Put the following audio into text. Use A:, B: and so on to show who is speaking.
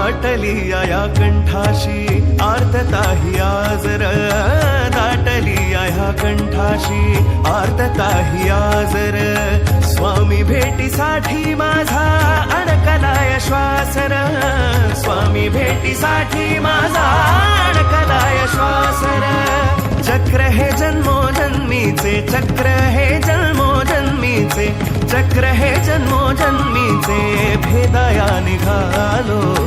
A: दाटली या कंठाशी आर्तता ही आजर, दाटली या कंठाशी आर्तता ही आजर. स्वामी भेटीसाठी माझा अडकलाय श्वासर, स्वामी भेटीसाठी माझा अडकलाय श्वासर. चक्र हे जन्मोजन्मीचे, चक्र हे जन्मोजन्मीचे, चक्र हे जन्मोजन्मीचे, भेदाया निघालो